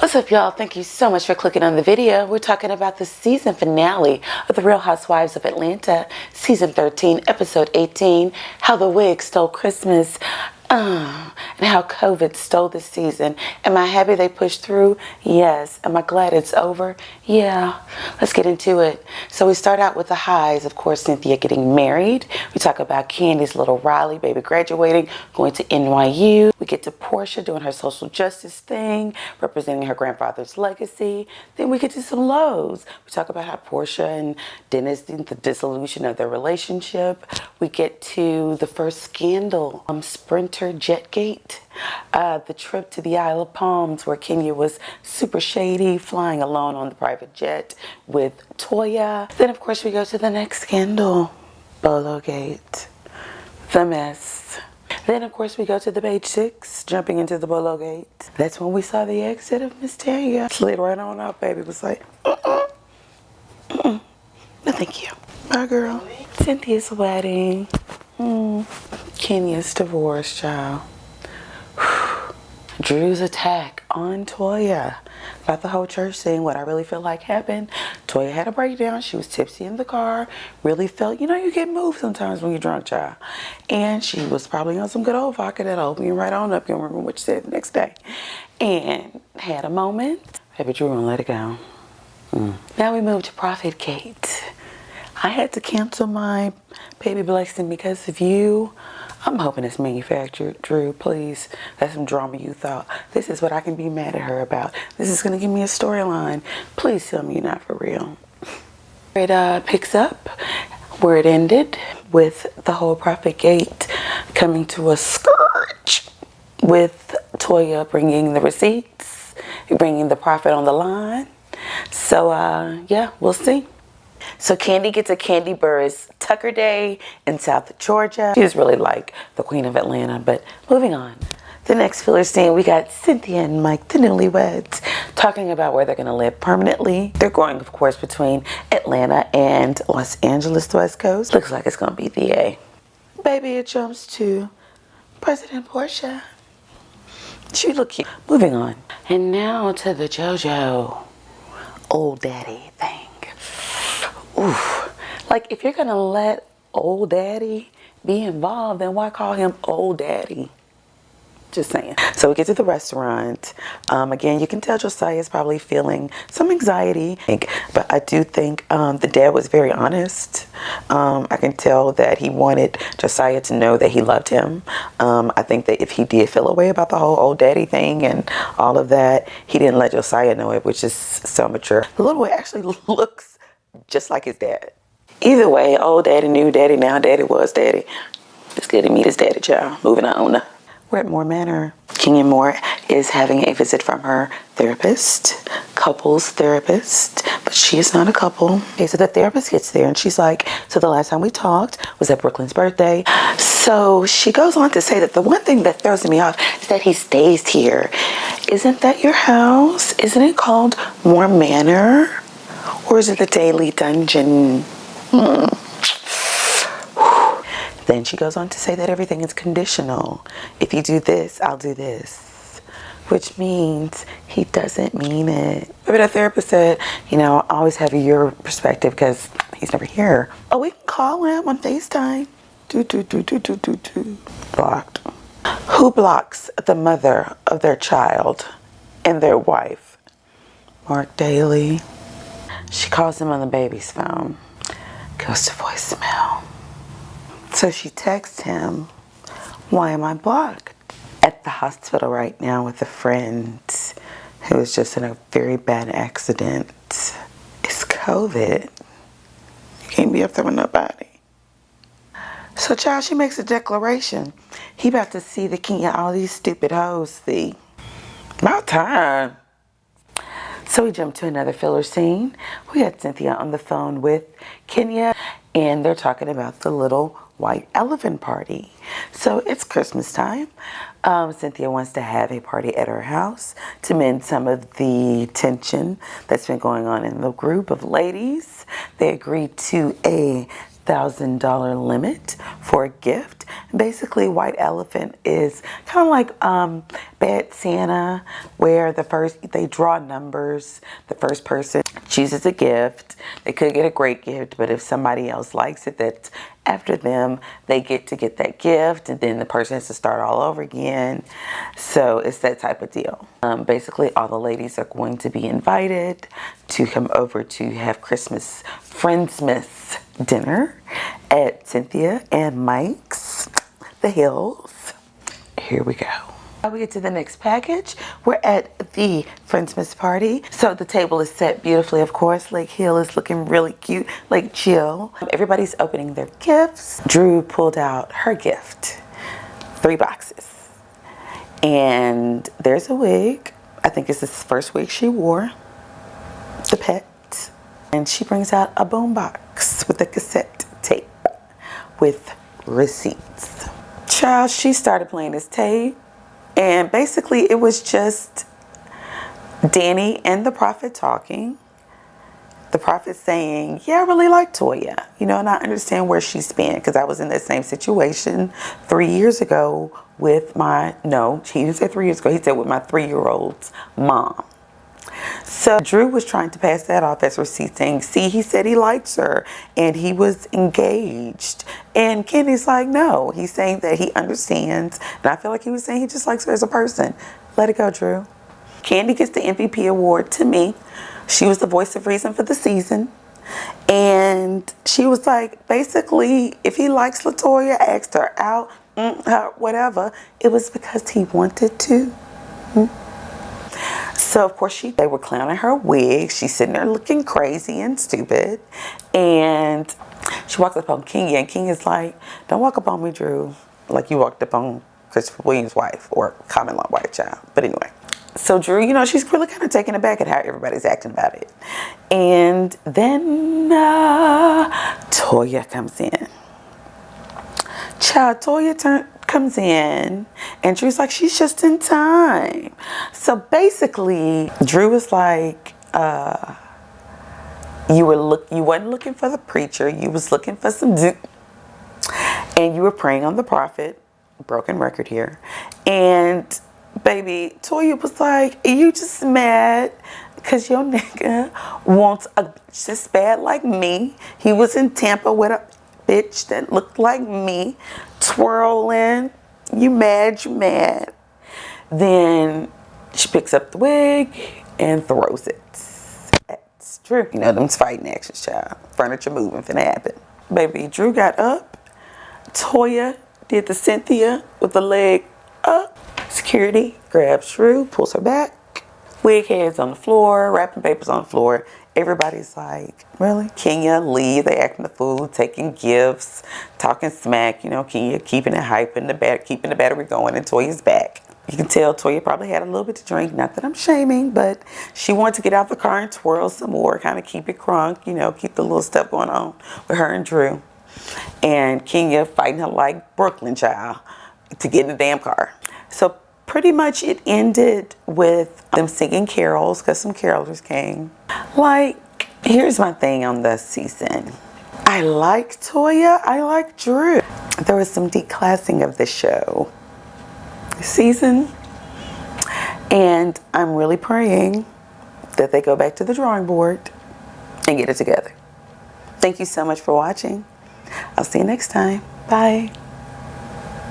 What's up, y'all? Thank you so much for clicking on the video. We're talking about the season finale of The Real Housewives of Atlanta, season 13, episode 18, How the Wig Stole Christmas, and how COVID stole this season. Am I happy they pushed through? Yes. Am I glad it's over? Yeah. Let's get into it. So we start out with the highs. Of course, Cynthia getting married. We talk about Kandi's little Riley baby graduating, going to NYU. We get to Porsha doing her social justice thing, representing her grandfather's legacy. Then we get to some lows. We talk about how Porsha and Dennis, the dissolution of their relationship. We get to the first scandal, Sprinter Jetgate. The trip to the Isle of Palms where Kenya was super shady, flying alone on the private jet with Toya. Then of course we go to the next scandal, Bolo Gate, the mess. Then of course we go to the page 6, jumping into the Bolo Gate. That's when we saw the exit of Miss Tanya. Slid right on out, baby. It was like, no thank you. Bye, girl. Cynthia's wedding. Kenya's divorce, child. Drew's attack on Toya about the whole church thing. What I really feel like happened, Toya had a breakdown. She was tipsy in the car, really felt, you know, you get moved sometimes when you're drunk, child. And she was probably on some good old vodka that'll open you right on up. You don't remember what she said the next day. And had a moment. Baby Drew won't let it go. Now we move to Prophet Gate. I had to cancel my baby blessing because of you. I'm hoping it's manufactured. Drew, please. That's some drama you thought. This is what I can be mad at her about. This is going to give me a storyline. Please tell me you're not for real. It picks up where it ended with the whole Prophet Gate coming to a scourge with Toya bringing the receipts, bringing the prophet on the line. So, yeah, we'll see. So Kandi gets a Kandi Burris Tucker Day in South Georgia. She's really like the queen of Atlanta, but moving on. The next filler scene, we got Cynthia and Mike, the newlyweds, talking about where they're going to live permanently. They're going, of course, between Atlanta and Los Angeles, the West Coast. Looks like it's going to be the A. Baby, it jumps to President Porsha. She look cute. Moving on. And now to the JoJo old daddy thing. Oof. Like, if you're gonna let old daddy be involved, then why call him old daddy? Just saying. So we get to the restaurant. Again, you can tell Josiah is probably feeling some anxiety, but I do think the dad was very honest. I can tell that he wanted Josiah to know that he loved him. I think that if he did feel a way about the whole old daddy thing and all of that, he didn't let Josiah know it, which is so mature. The little boy actually looks just like his dad. Either way, old daddy, new daddy, now daddy was daddy. It's good to meet his daddy, child. Moving on. We're at Moore Manor. Kenya Moore is having a visit from her therapist, couples therapist, but she is not a couple. Okay, so the therapist gets there and she's like, so the last time we talked was at Brooklyn's birthday. So she goes on to say that the one thing that throws me off is that he stays here. Isn't that your house? Isn't it called Moore Manor? Or is it the Daily Dungeon? Then she goes on to say that everything is conditional. If you do this, I'll do this. Which means he doesn't mean it. Maybe the therapist said, you know, always have your perspective because he's never here. Oh, we can call him on FaceTime. Blocked. Who blocks the mother of their child and their wife? Mark Daly. She calls him on the baby's phone. Goes to voicemail. So she texts him, why am I blocked? At the hospital right now with a friend who was just in a very bad accident. It's COVID. You can't be up there with nobody. So child, she makes a declaration. He about to see the king of all these stupid hoes see. About time. So we jump to another filler scene. We got Cynthia on the phone with Kenya, and they're talking about the little white elephant party. So it's Christmas time. Cynthia wants to have a party at her house to mend some of the tension that's been going on in the group of ladies. They agreed to a $1,000 limit for a gift. Basically, White Elephant is kind of like Bad Santa, where they draw numbers. The first person chooses a gift. They could get a great gift, but if somebody else likes it, that's after them, they get to get that gift, and then the person has to start all over again. So it's that type of deal. Basically, all the ladies are going to be invited to come over to have Christmas Friendsmas dinner at Cynthia and Mike's, the Hills. Here we go. Now we get to the next package. We're at the Friendsmas party. So the table is set beautifully, of course. Lake Hill is looking really cute, Lake Jill. Everybody's opening their gifts. Drew pulled out her gift, 3 boxes. And there's a wig. I think it's the first wig she wore, the pet. And she brings out a boom box with a cassette tape with receipts. Child, she started playing this tape, and basically it was just Danny and the prophet talking. The prophet saying, yeah, I really like Toya, you know, and I understand where she's been, because I was in that same situation 3 years ago with no, he didn't say 3 years ago, he said with my 3-year-old's mom. So Drew was trying to pass that off as receipt, saying, see, he said he likes her and he was engaged. And Kenny's like, no, he's saying that he understands. And I feel like he was saying he just likes her as a person. Let it go, Drew. Kandi gets the MVP award to me. She was the voice of reason for the season. And she was like, basically, if he likes Latoya, asked her out, whatever, it was because he wanted to. So, of course, they were clowning her wig. She's sitting there looking crazy and stupid. And she walks up on Kenya, and Kenya's like, don't walk up on me, Drew, like you walked up on Christopher Williams' wife, or common law wife, child. But anyway. So, Drew, you know, she's really kind of taken aback at how everybody's acting about it. And then Toya comes in. Child, Toya comes in, and Drew's like, she's just in time. So basically, Drew was like, you wasn't looking for the preacher, you was looking for some and you were praying on the prophet. Broken record here. And baby, Toya was like, you just mad because your nigga wants a just bad like me. He was in Tampa with a bitch that looked like me, twirling. You mad, you mad. Then she picks up the wig and throws it. That's Drew. You know, them's fighting actions, child. Furniture moving finna happen. Baby, Drew got up. Toya did the Cynthia with the leg up. Security grabs Drew, pulls her back. Wig heads on the floor, wrapping papers on the floor. Everybody's like, really? Kenya, Lee, they acting the fool, taking gifts, talking smack. You know, Kenya keeping it hype, keeping the battery going, and Toya's back. You can tell Toya probably had a little bit to drink. Not that I'm shaming, but she wanted to get out the car and twirl some more, kind of keep it crunk, you know, keep the little stuff going on with her and Drew. And Kenya fighting her like Brooklyn child to get in the damn car. So pretty much it ended with them singing carols, because some carolers came. Like, here's my thing on this season. I like Toya, I like Drew. There was some declassing of the show this season, and I'm really praying that they go back to the drawing board and get it together. Thank you so much for watching. I'll see you next time. Bye.